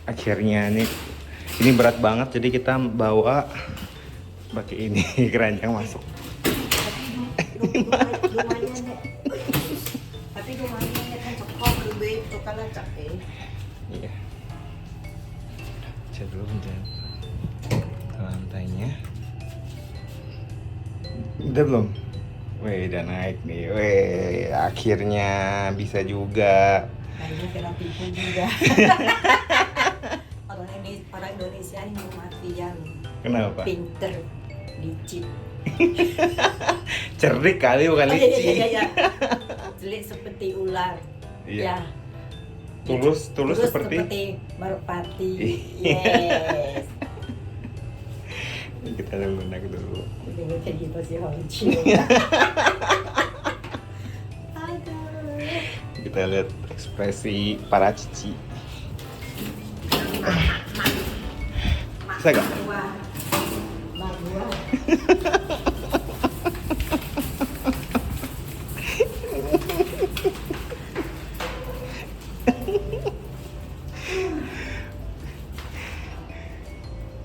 Akhirnya nih, ini berat banget jadi kita bawa pakai ini keranjang masuk. Lumayan deh. Tapi lumayan deh kan cokok lebih itu kan capek. Iya. Cek dulu bentar. Ke lantainya. Udah belum? Wih, udah naik nih. Wih, akhirnya bisa juga. Kayaknya kena tipu juga. Orang Indonesia ini mati yang Kenapa? pinter, licik. Cerdik kali bukan licik. Iya. Jelek seperti ular. Iya. Ya. Tulus seperti merpati. Iya. Yes. Kita lunak dulu. Dengar kayak gitu sih hancur. Aduh. Kita lihat ekspresi para cici. Bisa gak? Bagua.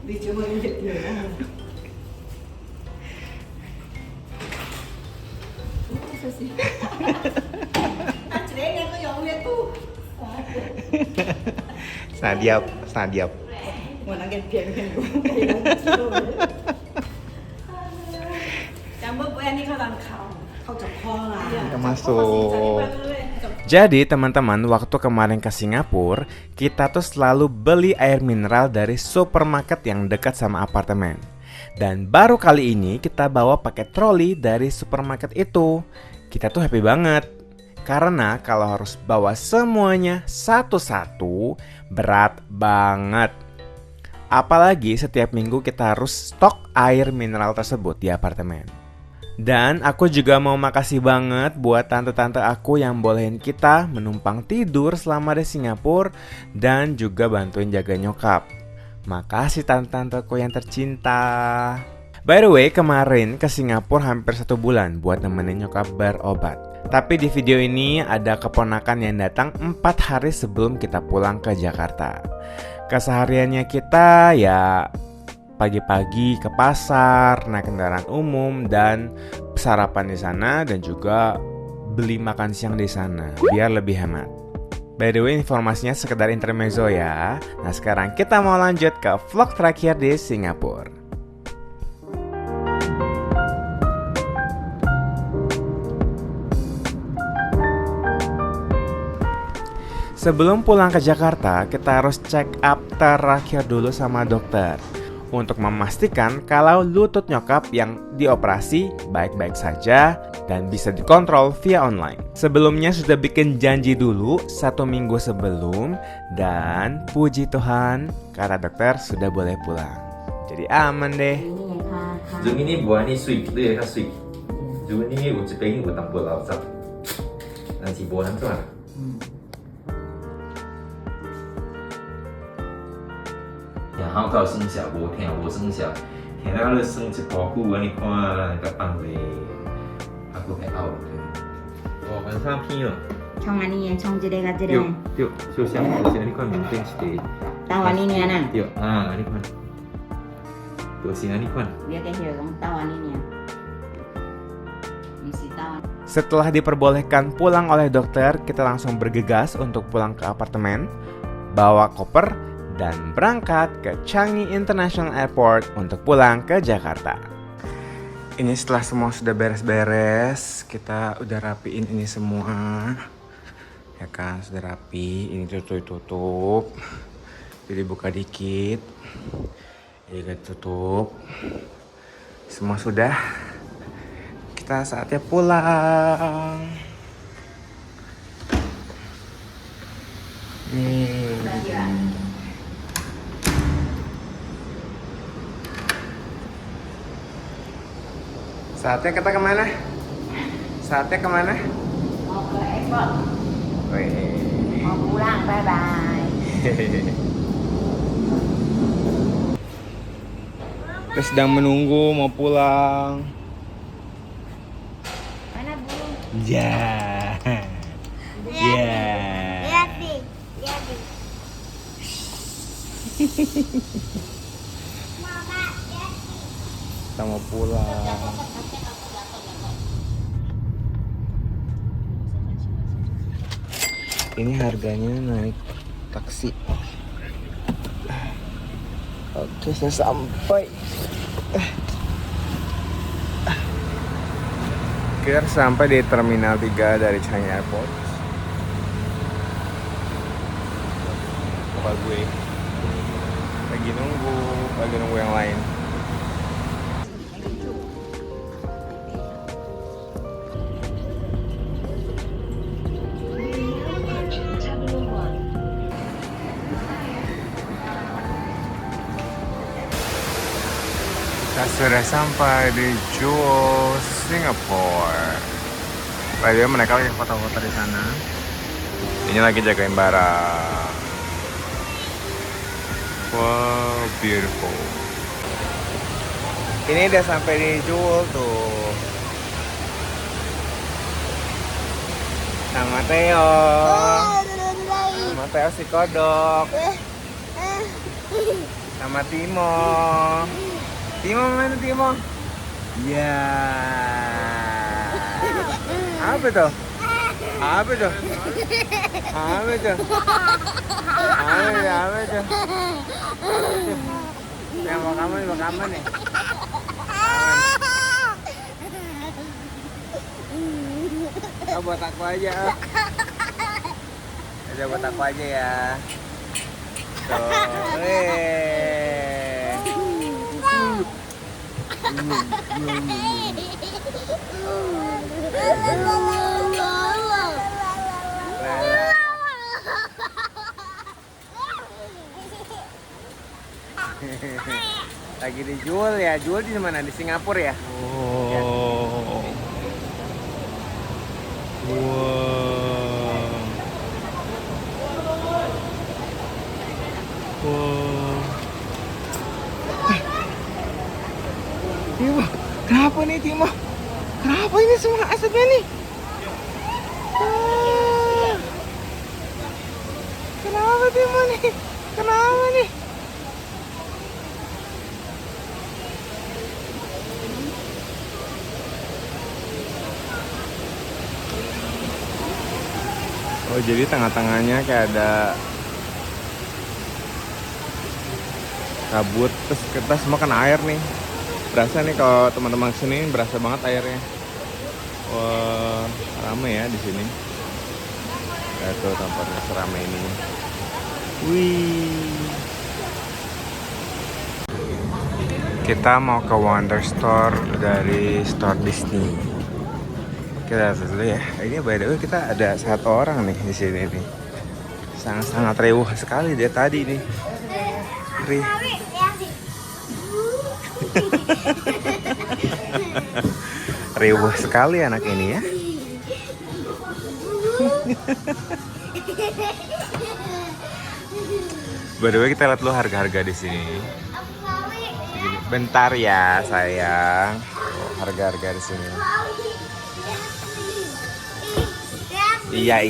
Dicoba lihat dia. Masa sih? Acrengan tuh yang lihat tuh. Sadiap. Mau nangin piang-piang gue. Campur gue iniเขา cekol lah. Kita masuk. Jadi teman-teman, waktu kemarin ke Singapura, kita tuh selalu beli air mineral dari supermarket yang dekat sama apartemen. Dan baru kali ini kita bawa pakai troli dari supermarket itu. Kita tuh happy banget. Karena kalau harus bawa semuanya satu-satu, berat banget. Apalagi setiap minggu kita harus stok air mineral tersebut di apartemen. Dan aku juga mau makasih banget buat tante-tante aku yang bolehin kita menumpang tidur selama di Singapura dan juga bantuin jaga nyokap. Makasih tante-tanteku yang tercinta. By the way, kemarin ke Singapura hampir 1 bulan buat nemenin nyokap berobat. Tapi di video ini ada keponakan yang datang 4 hari sebelum kita pulang ke Jakarta. Kesehariannya kita ya pagi-pagi ke pasar, naik kendaraan umum, dan sarapan di sana, dan juga beli makan siang di sana, biar lebih hemat. By the way, informasinya sekedar intermezzo ya. Nah sekarang kita mau lanjut ke vlog terakhir di Singapura. Sebelum pulang ke Jakarta, kita harus check up terakhir dulu sama dokter untuk memastikan kalau lutut nyokap yang dioperasi baik-baik saja dan bisa dikontrol via online. Sebelumnya sudah bikin janji dulu 1 minggu sebelum, dan puji Tuhan kata dokter sudah boleh pulang. Jadi aman deh. Zoom ini buat ni sweet, dia kan sweet. Zoom ini uji pengen buat tampil lah, nanti buat nanti lah. 然后到生小无听无生小，听到你生一包久，你看个放嘞，还佫会拗对。哦，晚上片哦。 Chong ani chong jede ga 对 jede. 对，就像我现在你看明天是的。 Tahu ani ni ana. 对啊，你看，就是你看。 Dia kayak hilang tahu ani ni. Mesti tahu. Setelah diperbolehkan pulang oleh dokter, kita langsung bergegas untuk pulang ke apartemen, bawa koper, dan berangkat ke Changi International Airport untuk pulang ke Jakarta. Ini setelah semua sudah beres-beres, kita udah rapiin ini semua. Ya kan, sudah rapi. Ini tutup. Jadi buka dikit. Ini kita tutup. Semua sudah. Kita saatnya pulang. Nih. Saatnya kita kemana? Saatnya kemana? Mau ke airport. Wih. Mau pulang. Bye bye. Kita sedang menunggu mau pulang. Mana bu? Ya. Ya. Lihat nih, lihat nih. Kita mau pulang. Ini harganya naik taksi. Oke, saya sampai. Kita sampai di Terminal 3 dari Changi Airport. Bapak gue lagi nunggu yang lain. Kita sudah sampai di Jewel, Singapore. By the way, mereka lagi foto-foto di sana. Ini lagi jagain barang. Wow, beautiful. Ini udah sampai di Jewel tuh. Sama Theo. Sama Theo si kodok. Sama Timo. Timo mana Timo? Ya. Apa tuh? Apa tuh? Apa tuh? Apa tuh? Yang mau kamu nih. Oh, buat aku aja. Udah buat aku aja ya. Tuh. Lagi dijual ya, jual di mana? Di Singapura ya? Oh. Wow. Wow. Timo, kenapa nih Timo? Kenapa ini semua asapnya nih? Kenapa Timo nih? Kenapa nih? Oh, jadi tengah-tengahnya kayak ada kabut, terus kita semua kan air nih. Berasa nih kalau teman-teman kesini berasa banget airnya. Wah, ramai ya di sini. Ya tuh tempatnya seramai ini. Wih. Kita mau ke Wonder Store dari Store Disney. Kita lihat dulu ya. Ini by the way kita ada satu orang nih di sini nih. Sangat-sangat riuh sekali dia tadi nih. Riuh sekali anak ini ya. By the way kita lihat dulu harga-harga di sini. Bentar ya sayang. Harga-harga di sini. Iya.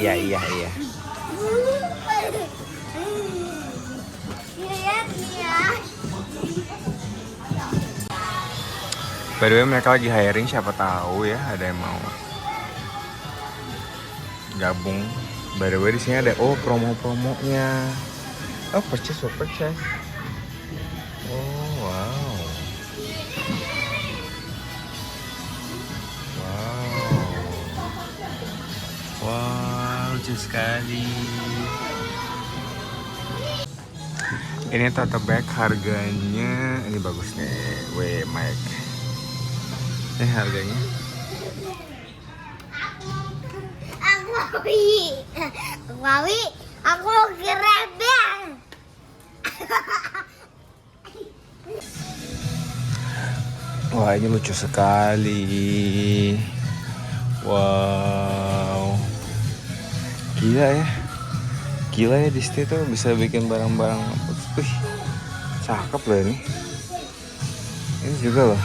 By the way mereka lagi hiring, siapa tahu ya ada yang mau gabung. By the way di sini ada promo-promonya. Oh, purchase. Oh, wow. Wow, lucu sekali. Ini tote bag harganya, ini bagus nih, Mike. Ini harganya. Aku kerebel. Wah, ini lucu sekali. Wow. Gila ya Disney tuh bisa bikin barang-barang. Wih, cakep loh ini. Ini juga loh.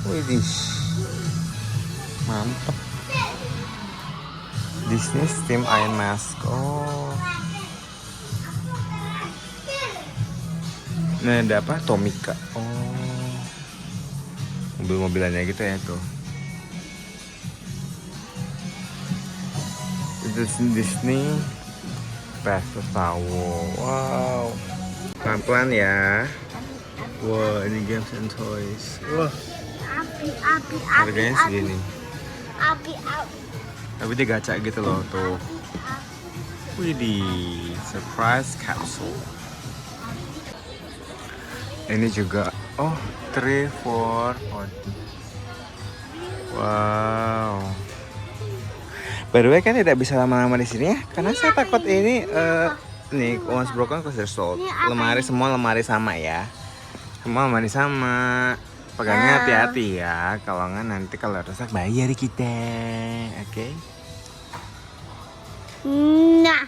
Wih, mantap. Disney Steam Iron Mask. Oh. Nah, ada apa? Tomica. Oh, mobil-mobilannya gitu ya tuh. Disney Festival. Wow. Pelan-pelan ya. Wow, ini games and toys. Wah, Api. harganya segini. Api. Tapi dia gacha gitu loh tuh. Widih, surprise capsule. Ini juga, oh, 3, 4, 40. Wow. By the way, kan tidak bisa lama-lama di sini ya, karena saya takut ini nih once broken cause they're sold. Lemari semua lemari sama ya. Semua lemari sama. Pegangnya hati-hati ya, kalau nggak nanti kalau rusak bayar kita, oke? Nah.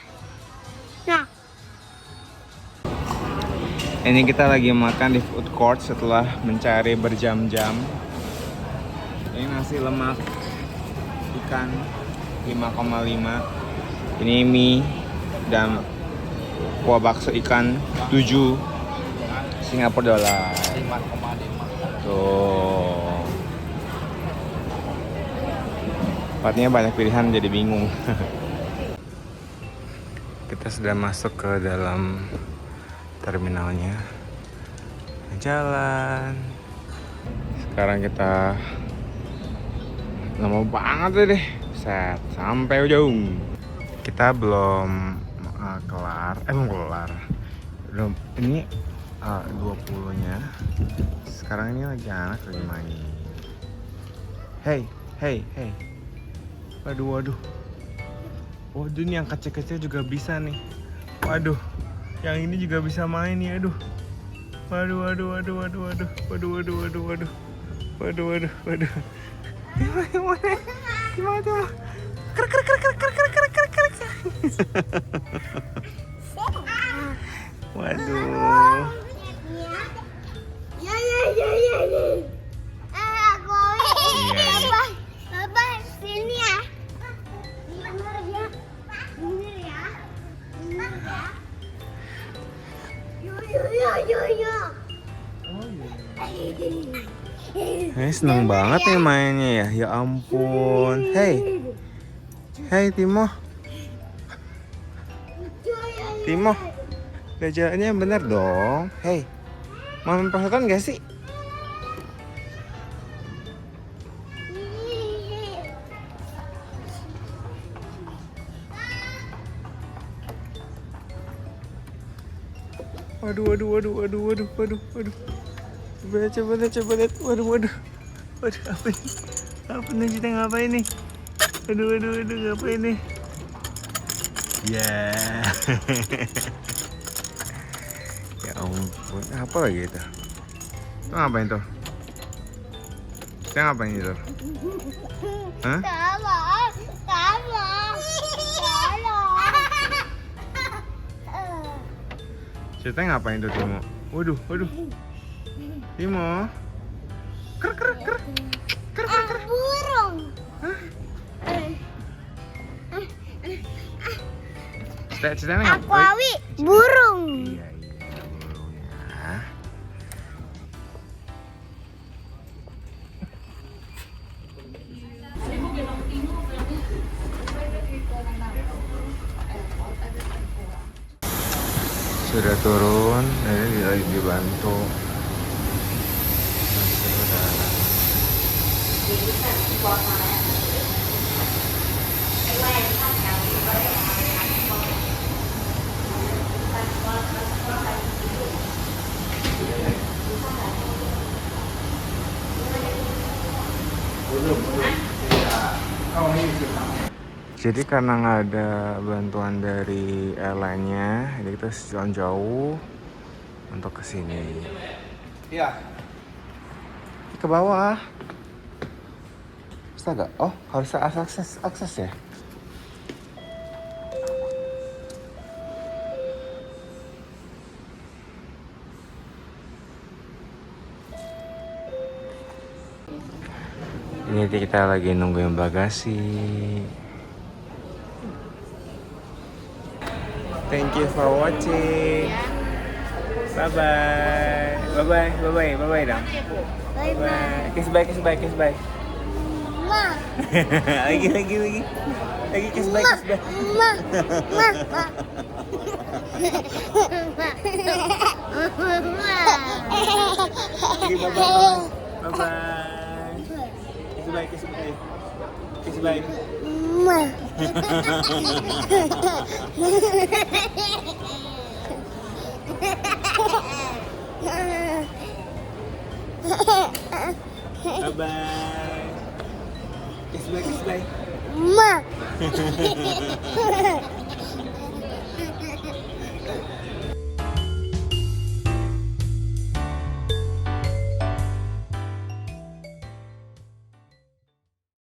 Ini kita lagi makan di food court setelah mencari berjam-jam. Ini nasi lemak ikan 5,5. Ini mie dan kuah bakso ikan 7 Singapura dolar. 5,5. Tuh. Tempatnya banyak pilihan jadi bingung. Kita sudah masuk ke dalam terminalnya. Jalan. Sekarang kita lama banget deh. Set, sampai ujung. Kita belum kelar. Belum kelar. Belum, ini 20-nya. Sekarang ini lagi anak lagi main. Hey. Waduh. Waduh, ini yang kecil-kecil juga bisa nih. Waduh. Yang ini juga bisa main nih, aduh. Waduh. Gimana? Krek. Waduh. Ya. Aku Papa, sini ya. Bener ya. Yo. Ini seneng banget nih mainnya ya. Ya ampun. Hey Timo. Jalannya bener dong. Hey, mau memperhatikan gak sih? Waduh. Coba lihat. Waduh. Apa ini? Apa nih kita ngapain nih? Waduh, ngapain nih? Ya. Ya ampun, apa lagi itu? Itu ngapain tuh? Kita ngapain itu? Hah? Kita ngapain tuh, Timo? Waduh. Timo. Krek. Burung. Cita-citanya Aku awi burung. Iya, burungnya. Sudah turun, ini lagi dibantu. Jadi karena nggak ada bantuan dari airline-nya, jadi kita jalan jauh untuk kesini. Iya. Ke bawah. Bisa nggak? Oh, harus akses ya? Ini kita lagi nungguin bagasi. Thank you for watching. Bye bye. Bye bye. Bye bye. Bye bye dong. Bye bye. Kiss bye, kiss bye, kiss bye. Ma. Lagi. Lagi kiss bye, kiss bye. Ma. Ma. Lagi bye bye. Bye bye. Kiss bye, kiss bye. Kiss bye. Ma. Bye bye. Kiss bye, kiss bye. Ma.